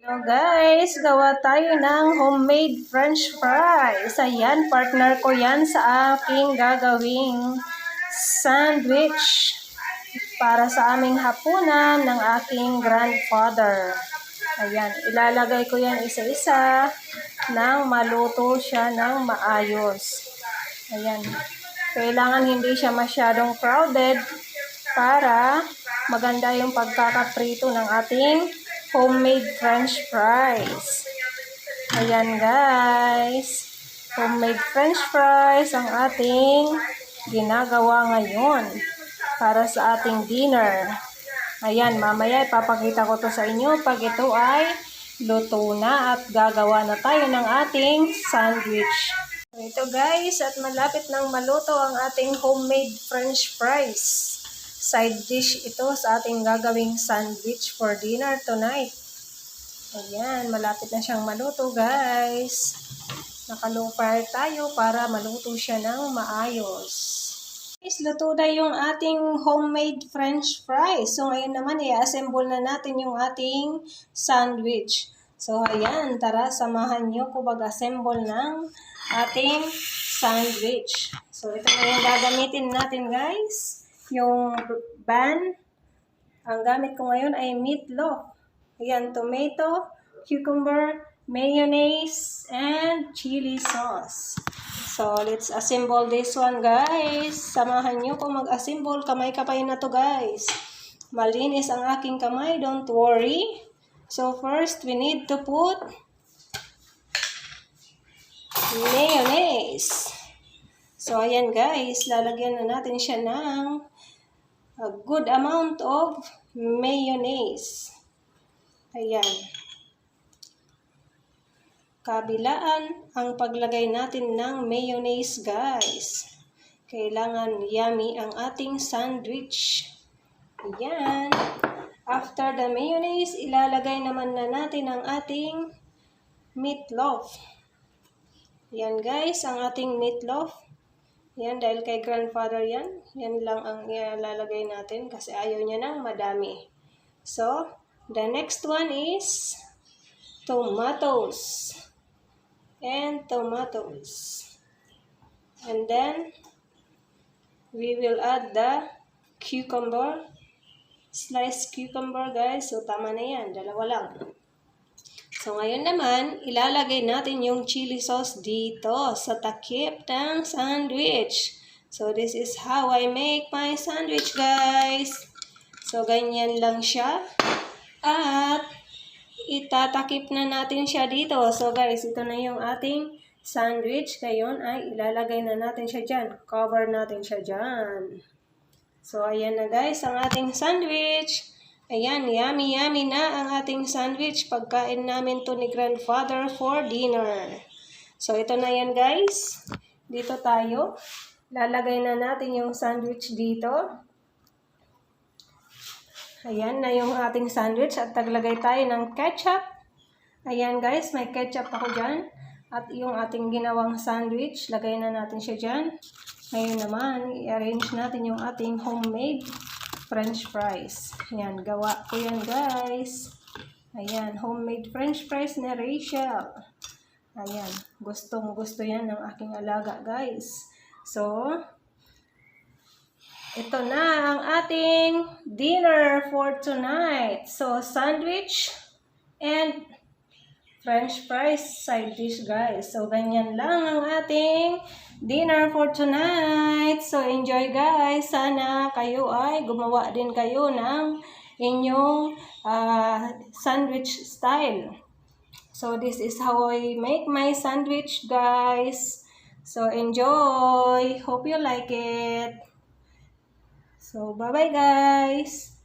Hello guys, gawa tayo ng homemade french fries. Ayan, partner ko yan sa aking gagawing sandwich para sa aming hapunan ng aking grandfather. Ayan, ilalagay ko yan isa-isa nang maluto siya ng maayos. Ayan, kailangan hindi siya masyadong crowded para maganda yung pagkakaprito ng ating homemade french fries. Ayan guys, homemade french fries ang ating ginagawa ngayon para sa ating dinner. Ayan, mamaya ipapakita ko to sa inyo pag ito ay luto na at gagawa na tayo ng ating sandwich. Ito guys, at malapit nang maluto ang ating homemade french fries. Side dish ito sa ating gagawing sandwich for dinner tonight. Ayan, malapit na siyang maluto guys. Naka-low fire tayo para maluto siya ng maayos. Guys, luto na yung ating homemade french fries. So ngayon naman i-assemble na natin yung ating sandwich. So ayan, tara samahan nyo ko mag-assemble ng ating sandwich. So ito na yung gagamitin natin guys. Yung bun, ang gamit ko ngayon ay meatloaf. Ayan, tomato, cucumber, mayonnaise, and chili sauce. So, let's assemble this one, guys. Samahan nyo kung mag-assemble. Kamay-kamay na to, guys. Malinis ang aking kamay, don't worry. So, first, we need to put mayonnaise. So, ayan, guys. Lalagyan na natin siya ng a good amount of mayonnaise. Ayan. Kabilaan ang paglagay natin ng mayonnaise, guys. Kailangan yummy ang ating sandwich. Ayan. After the mayonnaise, ilalagay naman na natin ang ating meatloaf. Ayan, guys, ang ating meatloaf. Yan, dahil kay grandfather yan. Yan lang ang ilalagay natin kasi ayaw niya ng madami. So, the next one is tomatoes. And tomatoes. And then, we will add the cucumber. Sliced cucumber, guys. So, tama na yan. Dalawa lang. So, ngayon naman, ilalagay natin yung chili sauce dito sa takip ng sandwich. So, this is how I make my sandwich, guys. So, ganyan lang siya. At, itatakip na natin siya dito. So, guys, ito na yung ating sandwich. Ngayon ay ilalagay na natin siya dyan. Cover natin siya dyan. So, ayan na, guys, ang ating sandwich. Ayan, yummy na ang ating sandwich. Pagkain namin to ni grandfather for dinner. So, ito na yan guys. Dito tayo. Lalagay na natin yung sandwich dito. Ayan na yung ating sandwich. At taglagay tayo ng ketchup. Ayan guys, may ketchup ako dyan. At yung ating ginawang sandwich, lagay na natin siya dyan. Ngayon naman, i-arrange natin yung ating homemade french fries. Ayan, gawa ko yan guys. Ayan, homemade french fries ni Rachel. Ayan, gustong-gusto yan ng aking alaga guys. So, ito na ang ating dinner for tonight. So, sandwich and french fries side dish guys. So, ganyan lang ang ating dinner for tonight. So, enjoy guys. Sana kayo ay gumawa din kayo ng inyong sandwich style. So, this is how I make my sandwich guys. So, enjoy. Hope you like it. So, bye-bye guys.